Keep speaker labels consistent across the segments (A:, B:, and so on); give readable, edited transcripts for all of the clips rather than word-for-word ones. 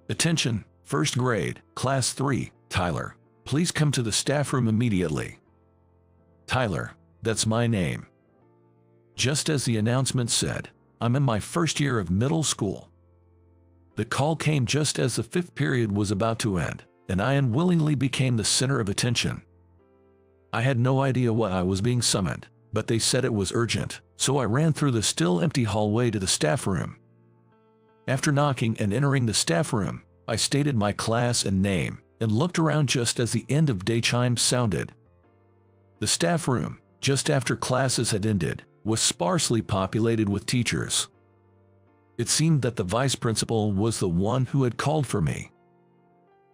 A: Attention, first grade, class 3, Tyler. Please come to the staff room immediately. Tyler, that's my name. Just as the announcement said, I'm in my first year of middle school. The call came just as the fifth period was about to end, and I unwillingly became the center of attention. I had no idea why I was being summoned, but they said it was urgent, so I ran through the still empty hallway to the staff room. After knocking and entering the staff room, I stated my class and name, and looked around just as the end of day chimes sounded. The staff room, just after classes had ended, was sparsely populated with teachers. It seemed that the vice principal was the one who had called for me.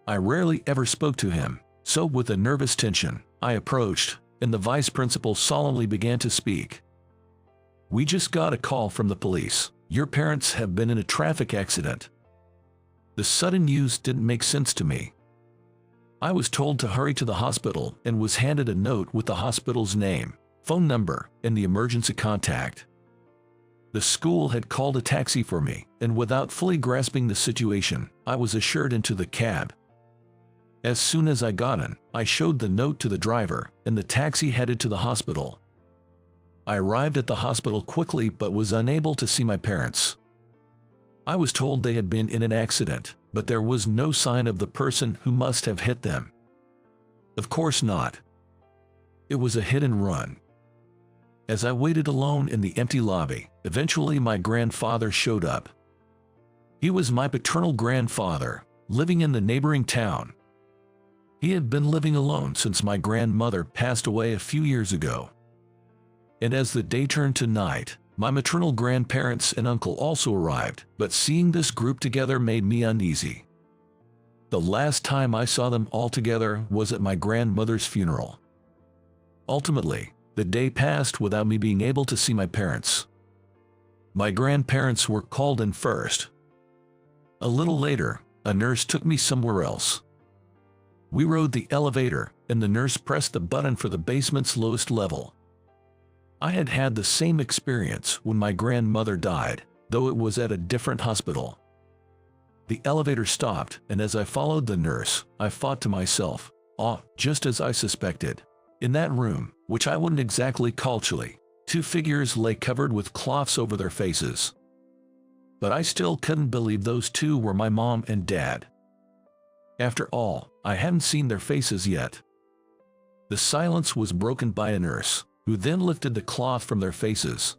A: I rarely ever spoke to him, so with a nervous tension, I approached, and the vice principal solemnly began to speak. "We just got a call from the police. Your parents have been in a traffic accident." The sudden news didn't make sense to me. I was told to hurry to the hospital and was handed a note with the hospital's name, phone number, and the emergency contact. The school had called a taxi for me, and without fully grasping the situation, I was ushered into the cab. As soon as I got in, I showed the note to the driver, and the taxi headed to the hospital. I arrived at the hospital quickly but was unable to see my parents. I was told they had been in an accident, but there was no sign of the person who must have hit them. Of course not. It was a hit and run. As I waited alone in the empty lobby, eventually my grandfather showed up. He was my paternal grandfather, living in the neighboring town. He had been living alone since my grandmother passed away a few years ago. And as the day turned to night, my maternal grandparents and uncle also arrived, but seeing this group together made me uneasy. The last time I saw them all together was at my grandmother's funeral. Ultimately, the day passed without me being able to see my parents. My grandparents were called in first. A little later, a nurse took me somewhere else. We rode the elevator, and the nurse pressed the button for the basement's lowest level. I had had the same experience when my grandmother died, though it was at a different hospital. The elevator stopped, and as I followed the nurse, I thought to myself, just as I suspected. In that room, which I wouldn't exactly call chilly, two figures lay covered with cloths over their faces. But I still couldn't believe those two were my mom and dad. After all, I hadn't seen their faces yet. The silence was broken by a nurse, who then lifted the cloth from their faces.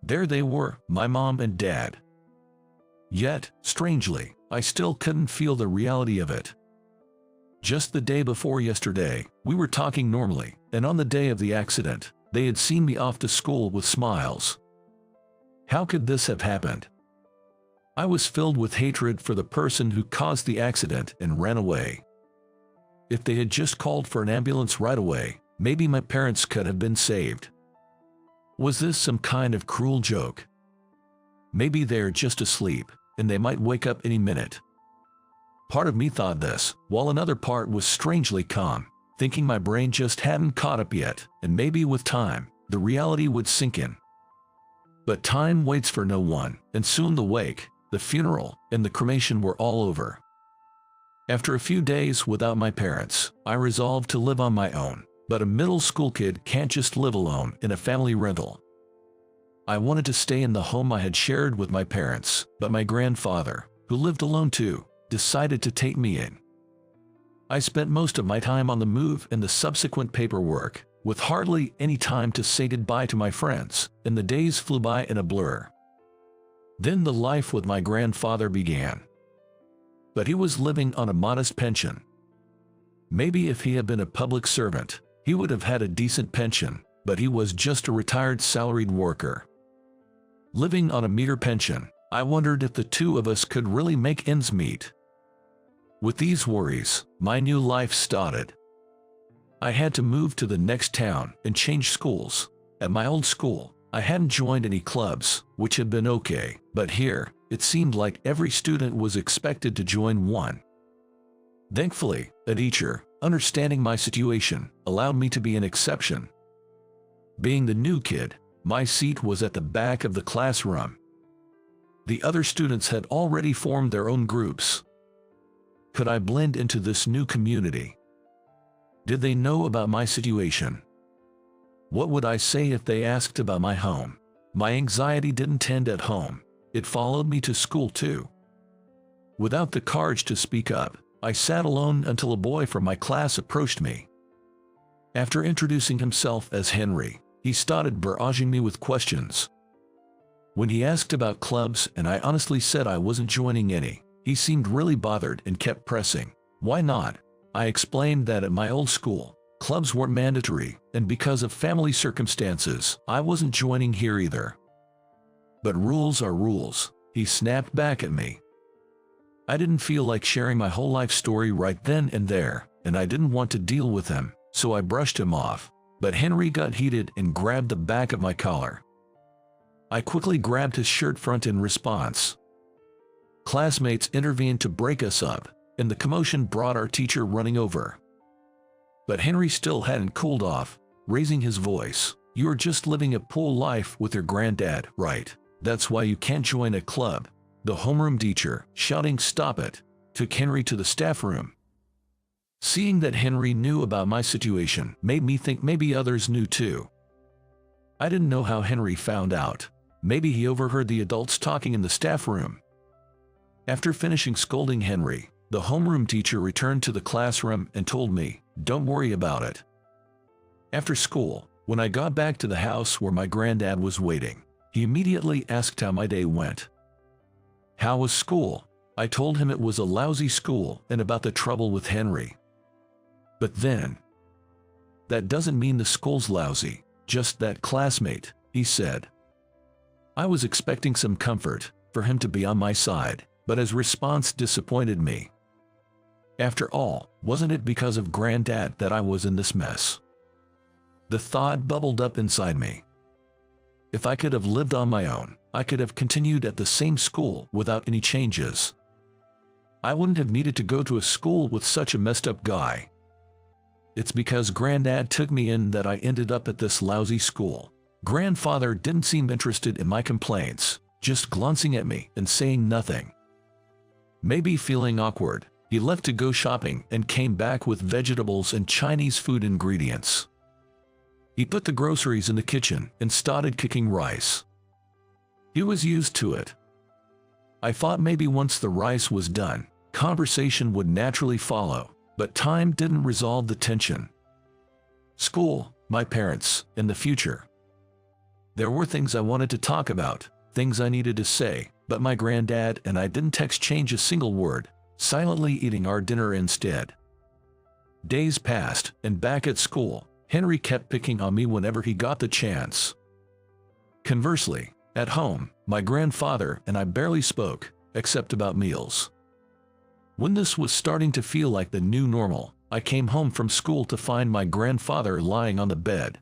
A: There they were, my mom and dad. Yet, strangely, I still couldn't feel the reality of it. Just the day before yesterday, we were talking normally, and on the day of the accident, they had seen me off to school with smiles. How could this have happened? I was filled with hatred for the person who caused the accident and ran away. If they had just called for an ambulance right away, maybe my parents could have been saved. Was this some kind of cruel joke? Maybe they're just asleep, and they might wake up any minute. Part of me thought this, while another part was strangely calm, thinking my brain just hadn't caught up yet, and maybe with time, the reality would sink in. But time waits for no one, and soon the wake, the funeral, and the cremation were all over. After a few days without my parents, I resolved to live on my own, but a middle school kid can't just live alone in a family rental. I wanted to stay in the home I had shared with my parents, but my grandfather, who lived alone too, decided to take me in. I spent most of my time on the move and the subsequent paperwork, with hardly any time to say goodbye to my friends, and the days flew by in a blur. Then the life with my grandfather began. But he was living on a modest pension. Maybe if he had been a public servant, he would have had a decent pension, but he was just a retired salaried worker. Living on a meager pension, I wondered if the two of us could really make ends meet. With these worries, my new life started. I had to move to the next town and change schools. At my old school, I hadn't joined any clubs, which had been okay, but here, it seemed like every student was expected to join one. Thankfully, a teacher, understanding my situation, allowed me to be an exception. Being the new kid, my seat was at the back of the classroom. The other students had already formed their own groups. Could I blend into this new community? Did they know about my situation? What would I say if they asked about my home? My anxiety didn't end at home. It followed me to school too. Without the courage to speak up, I sat alone until a boy from my class approached me. After introducing himself as Henry, he started barraging me with questions. When he asked about clubs and I honestly said I wasn't joining any, he seemed really bothered and kept pressing. Why not? I explained that at my old school, clubs weren't mandatory, and because of family circumstances, I wasn't joining here either. But rules are rules, he snapped back at me. I didn't feel like sharing my whole life story right then and there, and I didn't want to deal with him, so I brushed him off. But Henry got heated and grabbed the back of my collar. I quickly grabbed his shirt front in response. Classmates intervened to break us up, and the commotion brought our teacher running over. But Henry still hadn't cooled off, raising his voice. "You're just living a pool life with your granddad, right? That's why you can't join a club." The homeroom teacher, shouting "Stop it," took Henry to the staff room. Seeing that Henry knew about my situation made me think maybe others knew too. I didn't know how Henry found out. Maybe he overheard the adults talking in the staff room. After finishing scolding Henry, the homeroom teacher returned to the classroom and told me, "Don't worry about it." After school, when I got back to the house where my granddad was waiting, he immediately asked how my day went. How was school? I told him it was a lousy school and about the trouble with Henry. But then, "That doesn't mean the school's lousy, just that classmate," he said. I was expecting some comfort, for him to be on my side, but his response disappointed me. After all, wasn't it because of Granddad that I was in this mess? The thought bubbled up inside me. If I could have lived on my own, I could have continued at the same school without any changes. I wouldn't have needed to go to a school with such a messed up guy. It's because Granddad took me in that I ended up at this lousy school. Grandfather didn't seem interested in my complaints, just glancing at me and saying nothing. Maybe feeling awkward, he left to go shopping and came back with vegetables and Chinese food ingredients. He put the groceries in the kitchen and started cooking rice. He was used to it. I thought maybe once the rice was done, conversation would naturally follow, but time didn't resolve the tension. School, my parents, and the future. There were things I wanted to talk about, things I needed to say, but my granddad and I didn't exchange a single word, silently eating our dinner instead. Days passed, and back at school, Henry kept picking on me whenever he got the chance. Conversely, at home, my grandfather and I barely spoke, except about meals. When this was starting to feel like the new normal, I came home from school to find my grandfather lying on the bed.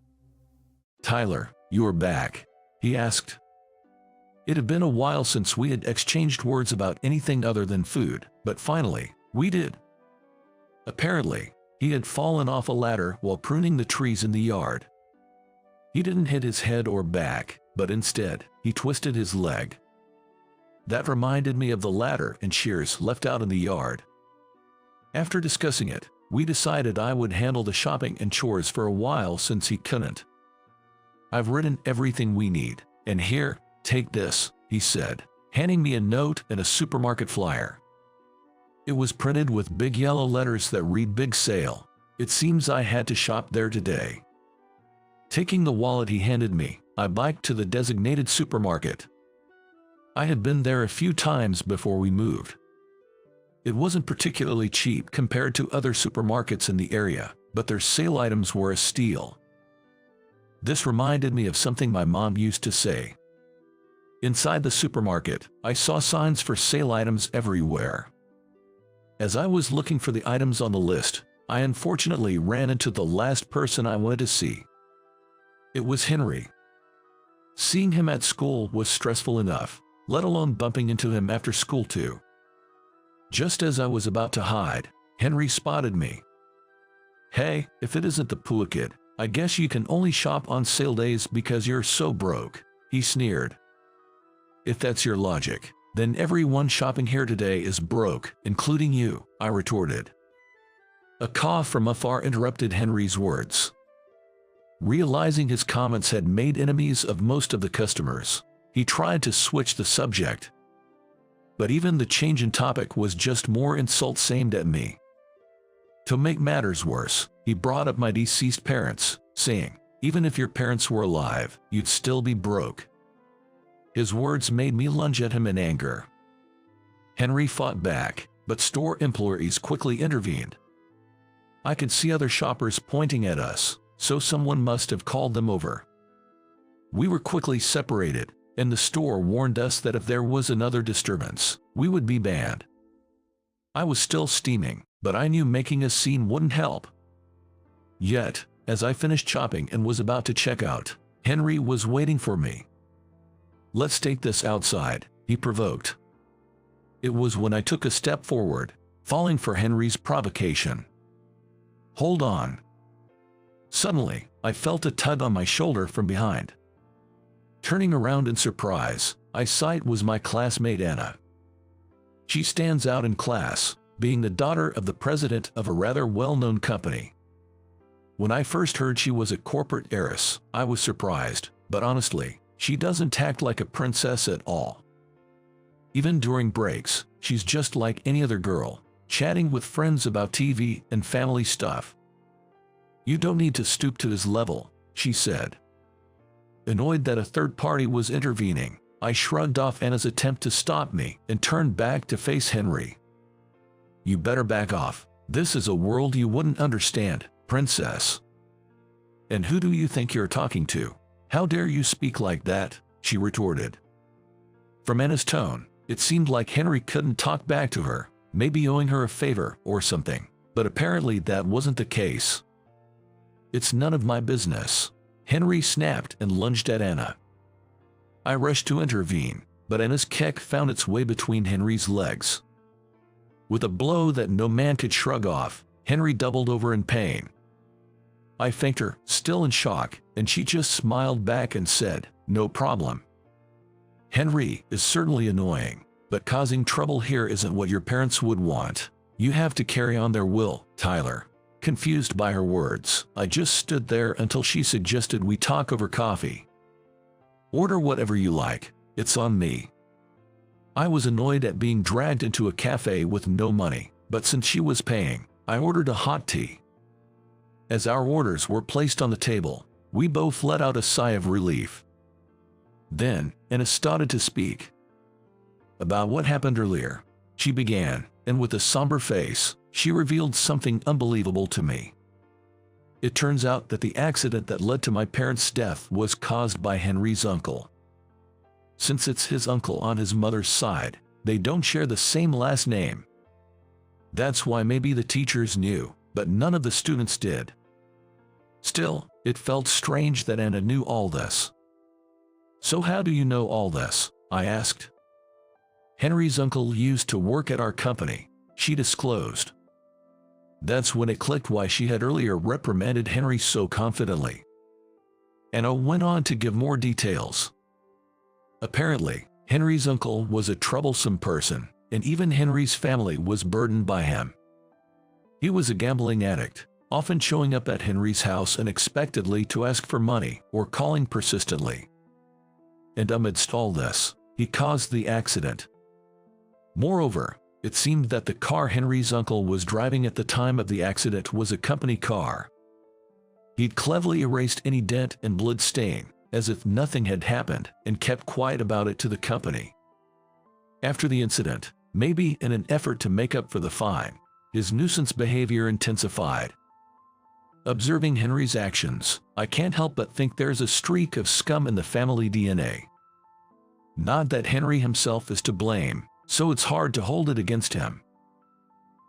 A: "Tyler, you're back?" he asked. It had been a while since we had exchanged words about anything other than food, but finally, we did. Apparently, he had fallen off a ladder while pruning the trees in the yard. He didn't hit his head or back, but instead, he twisted his leg. That reminded me of the ladder and shears left out in the yard. After discussing it, we decided I would handle the shopping and chores for a while since he couldn't. "I've written everything we need, and here, take this," he said, handing me a note and a supermarket flyer. It was printed with big yellow letters that read "Big Sale." It seems I had to shop there today. Taking the wallet he handed me, I biked to the designated supermarket. I had been there a few times before we moved. It wasn't particularly cheap compared to other supermarkets in the area, but their sale items were a steal. This reminded me of something my mom used to say. Inside the supermarket, I saw signs for sale items everywhere. As I was looking for the items on the list, I unfortunately ran into the last person I wanted to see. It was Henry. Seeing him at school was stressful enough, let alone bumping into him after school too. Just as I was about to hide, Henry spotted me. "Hey, if it isn't the Pua Kid, I guess you can only shop on sale days because you're so broke," he sneered. "If that's your logic, Then everyone shopping here today is broke, including you, I retorted. A cough from afar interrupted Henry's words. Realizing his comments had made enemies of most of the customers, he tried to switch the subject. But even the change in topic was just more insults aimed at me. To make matters worse, he brought up my deceased parents, saying, "Even if your parents were alive, you'd still be broke." His words made me lunge at him in anger. Henry fought back, but store employees quickly intervened. I could see other shoppers pointing at us, so someone must have called them over. We were quickly separated, and the store warned us that if there was another disturbance, we would be banned. I was still steaming, but I knew making a scene wouldn't help. Yet, as I finished shopping and was about to check out, Henry was waiting for me. "Let's take this outside," he provoked. It was when I took a step forward, falling for Henry's provocation. "Hold on." Suddenly, I felt a tug on my shoulder from behind. Turning around in surprise, I saw it was my classmate Anna. She stands out in class, being the daughter of the president of a rather well-known company. When I first heard she was a corporate heiress, I was surprised, but honestly, she doesn't act like a princess at all. Even during breaks, she's just like any other girl, chatting with friends about TV and family stuff. "You don't need to stoop to his level," she said. Annoyed that a third party was intervening, I shrugged off Anna's attempt to stop me and turned back to face Henry. "You better back off. This is a world you wouldn't understand, princess." "And who do you think you're talking to? How dare you speak like that?" she retorted. From Anna's tone, it seemed like Henry couldn't talk back to her, maybe owing her a favor or something, but apparently that wasn't the case. "It's none of my business," Henry snapped and lunged at Anna. I rushed to intervene, but Anna's kick found its way between Henry's legs. With a blow that no man could shrug off, Henry doubled over in pain. I thanked her, still in shock, and she just smiled back and said, "No problem." Henry is certainly annoying, but causing trouble here isn't what your parents would want. You have to carry on their will, Tyler. Confused by her words, I just stood there until she suggested we talk over coffee. "Order whatever you like, it's on me." I was annoyed at being dragged into a cafe with no money, but since she was paying, I ordered a hot tea. As our orders were placed on the table, we both let out a sigh of relief. Then, Anna started to speak. "About what happened earlier," she began, and with a somber face, she revealed something unbelievable to me. It turns out that the accident that led to my parents' death was caused by Henry's uncle. Since it's his uncle on his mother's side, they don't share the same last name. That's why maybe the teachers knew, but none of the students did. Still, it felt strange that Anna knew all this. "So how do you know all this?" I asked. "Henry's uncle used to work at our company," she disclosed. That's when it clicked why she had earlier reprimanded Henry so confidently. Anna went on to give more details. Apparently, Henry's uncle was a troublesome person, and even Henry's family was burdened by him. He was a gambling addict, often showing up at Henry's house unexpectedly to ask for money or calling persistently. And amidst all this, he caused the accident. Moreover, it seemed that the car Henry's uncle was driving at the time of the accident was a company car. He'd cleverly erased any dent and blood stain, as if nothing had happened, and kept quiet about it to the company. After the incident, maybe in an effort to make up for the fine, his nuisance behavior intensified. Observing Henry's actions, I can't help but think there's a streak of scum in the family DNA. Not that Henry himself is to blame, so it's hard to hold it against him.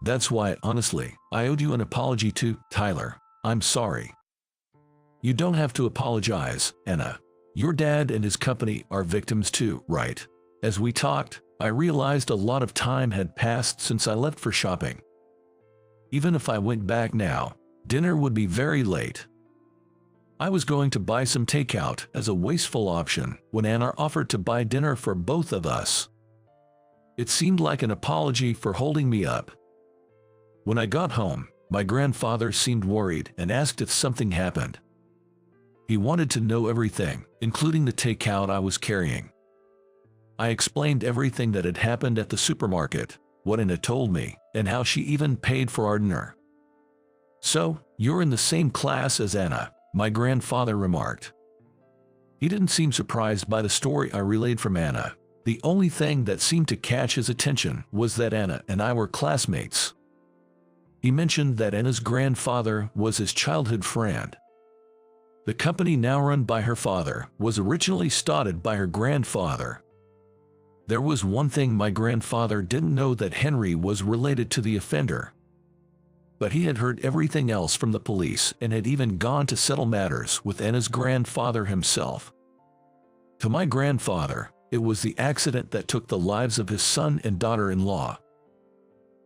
A: That's why, honestly, I owed you an apology too, Tyler. I'm sorry. You don't have to apologize, Anna. Your dad and his company are victims too, right? As we talked, I realized a lot of time had passed since I left for shopping. Even if I went back now, dinner would be very late. I was going to buy some takeout as a wasteful option when Anna offered to buy dinner for both of us. It seemed like an apology for holding me up. When I got home, my grandfather seemed worried and asked if something happened. He wanted to know everything, including the takeout I was carrying. I explained everything that had happened at the supermarket, what Anna told me, and how she even paid for our dinner. "So, you're in the same class as Anna," my grandfather remarked. He didn't seem surprised by the story I relayed from Anna. The only thing that seemed to catch his attention was that Anna and I were classmates. He mentioned that Anna's grandfather was his childhood friend. The company now run by her father was originally started by her grandfather. There was one thing my grandfather didn't know, that Henry was related to the offender. But he had heard everything else from the police and had even gone to settle matters with Anna's grandfather himself. To my grandfather, it was the accident that took the lives of his son and daughter-in-law.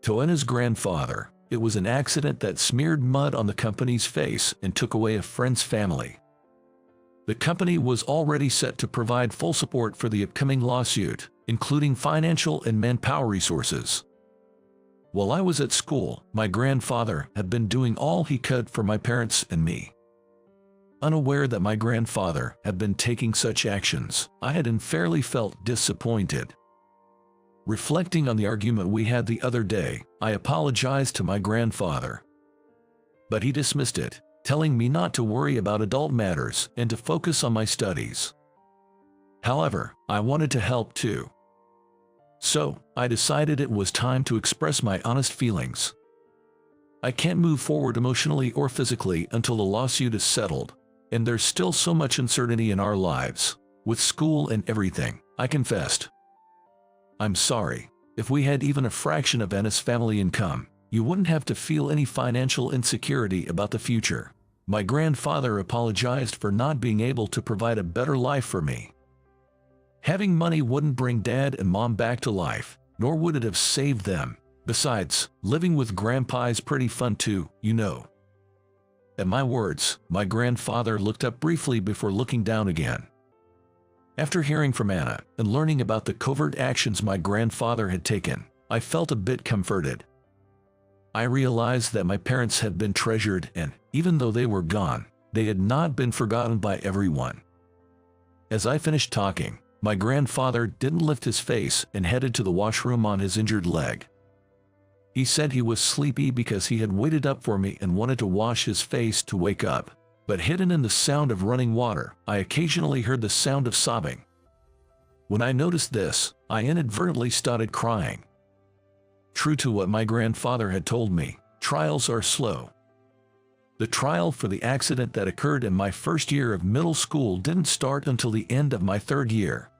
A: To Anna's grandfather, it was an accident that smeared mud on the company's face and took away a friend's family. The company was already set to provide full support for the upcoming lawsuit, including financial and manpower resources. While I was at school, my grandfather had been doing all he could for my parents and me. Unaware that my grandfather had been taking such actions, I had unfairly felt disappointed. Reflecting on the argument we had the other day, I apologized to my grandfather. But he dismissed it, telling me not to worry about adult matters and to focus on my studies. However, I wanted to help too. So, I decided it was time to express my honest feelings. I can't move forward emotionally or physically until the lawsuit is settled, and there's still so much uncertainty in our lives, with school and everything, I confessed. "I'm sorry. If we had even a fraction of Anna's family income, you wouldn't have to feel any financial insecurity about the future." My grandfather apologized for not being able to provide a better life for me. Having money wouldn't bring Dad and Mom back to life, nor would it have saved them. Besides, living with Grandpa is pretty fun too, you know. At my words, my grandfather looked up briefly before looking down again. After hearing from Anna and learning about the covert actions my grandfather had taken, I felt a bit comforted. I realized that my parents had been treasured and, even though they were gone, they had not been forgotten by everyone. As I finished talking, my grandfather didn't lift his face and headed to the washroom on his injured leg. He said he was sleepy because he had waited up for me and wanted to wash his face to wake up. But hidden in the sound of running water, I occasionally heard the sound of sobbing. When I noticed this, I inadvertently started crying. True to what my grandfather had told me, trials are slow. The trial for the accident that occurred in my first year of middle school didn't start until the end of my third year.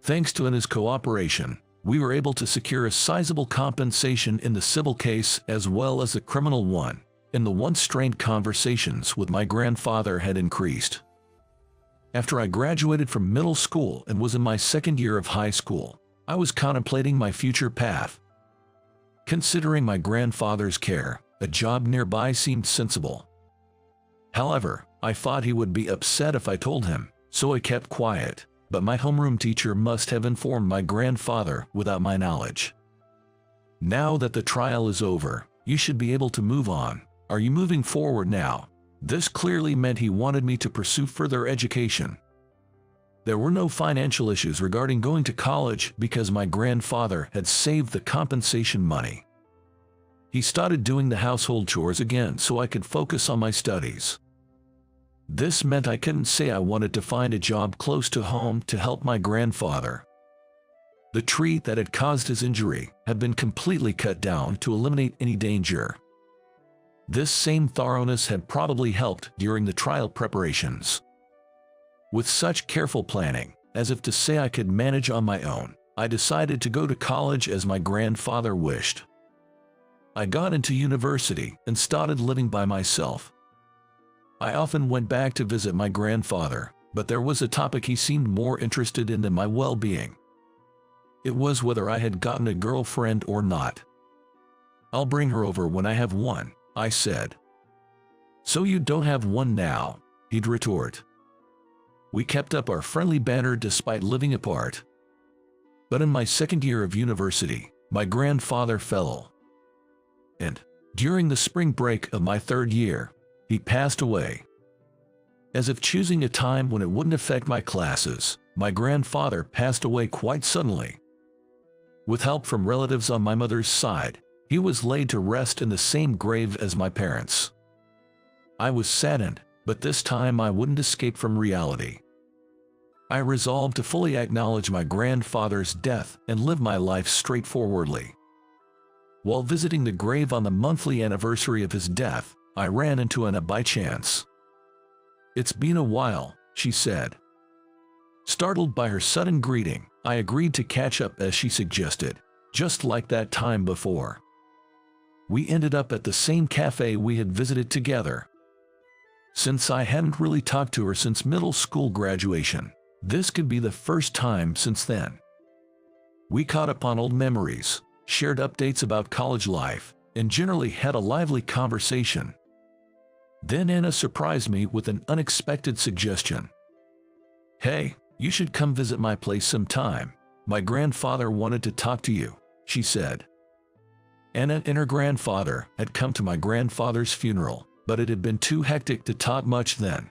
A: Thanks to Anna's cooperation, we were able to secure a sizable compensation in the civil case as well as the criminal one, and the once strained conversations with my grandfather had increased. After I graduated from middle school and was in my second year of high school, I was contemplating my future path. Considering my grandfather's care, a job nearby seemed sensible. However, I thought he would be upset if I told him, so I kept quiet, but my homeroom teacher must have informed my grandfather without my knowledge. "Now that the trial is over, you should be able to move on. Are you moving forward now?" This clearly meant he wanted me to pursue further education. There were no financial issues regarding going to college because my grandfather had saved the compensation money. He started doing the household chores again so I could focus on my studies. This meant I couldn't say I wanted to find a job close to home to help my grandfather. The tree that had caused his injury had been completely cut down to eliminate any danger. This same thoroughness had probably helped during the trial preparations. With such careful planning, as if to say I could manage on my own, I decided to go to college as my grandfather wished. I got into university and started living by myself. I often went back to visit my grandfather, but there was a topic he seemed more interested in than my well-being. It was whether I had gotten a girlfriend or not. "I'll bring her over when I have one," I said. "So you don't have one now?" he'd retort. We kept up our friendly banter despite living apart. But in my second year of university, my grandfather fell. And during the spring break of my third year, he passed away. As if choosing a time when it wouldn't affect my classes, my grandfather passed away quite suddenly. With help from relatives on my mother's side, he was laid to rest in the same grave as my parents. I was saddened, but this time I wouldn't escape from reality. I resolved to fully acknowledge my grandfather's death and live my life straightforwardly. While visiting the grave on the monthly anniversary of his death, I ran into Anna by chance. "It's been a while," she said. Startled by her sudden greeting, I agreed to catch up as she suggested, just like that time before. We ended up at the same cafe we had visited together. Since I hadn't really talked to her since middle school graduation, this could be the first time since then. We caught up on old memories, shared updates about college life, and generally had a lively conversation. Then Anna surprised me with an unexpected suggestion. "Hey, you should come visit my place sometime. My grandfather wanted to talk to you," she said. Anna and her grandfather had come to my grandfather's funeral, but it had been too hectic to talk much then.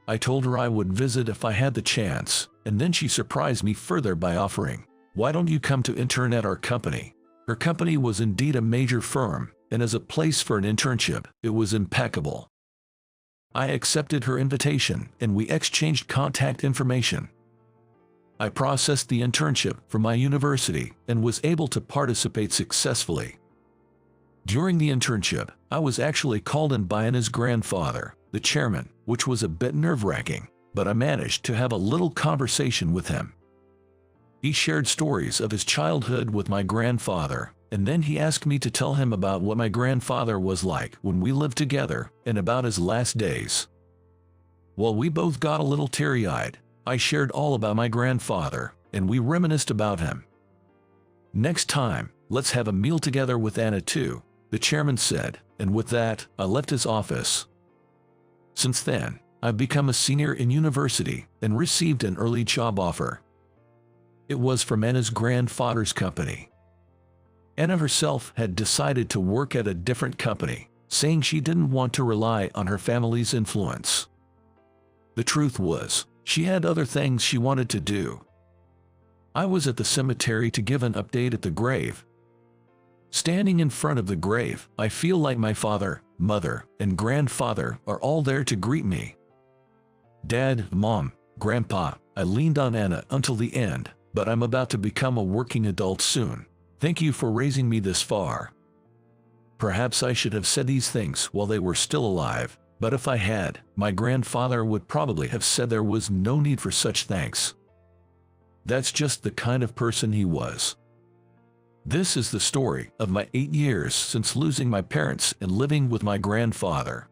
A: I told her I would visit if I had the chance, and then she surprised me further by offering, "Why don't you come to intern at our company?" Her company was indeed a major firm, and as a place for an internship, it was impeccable. I accepted her invitation, and we exchanged contact information. I processed the internship for my university and was able to participate successfully. During the internship, I was actually called in by Anna's grandfather, the chairman, which was a bit nerve-wracking, but I managed to have a little conversation with him. He shared stories of his childhood with my grandfather, and then he asked me to tell him about what my grandfather was like when we lived together and about his last days. While we both got a little teary-eyed, I shared all about my grandfather, and we reminisced about him. "Next time, let's have a meal together with Anna too," the chairman said, and with that, I left his office. Since then, I've become a senior in university and received an early job offer. It was from Anna's grandfather's company. Anna herself had decided to work at a different company, saying she didn't want to rely on her family's influence. The truth was, she had other things she wanted to do. I was at the cemetery to give an update at the grave. Standing in front of the grave, I feel like my father, mother, and grandfather are all there to greet me. "Dad, Mom, Grandpa," I leaned on Anna until the end, "but I'm about to become a working adult soon. Thank you for raising me this far." Perhaps I should have said these things while they were still alive, but if I had, my grandfather would probably have said there was no need for such thanks. That's just the kind of person he was. This is the story of my 8 years since losing my parents and living with my grandfather.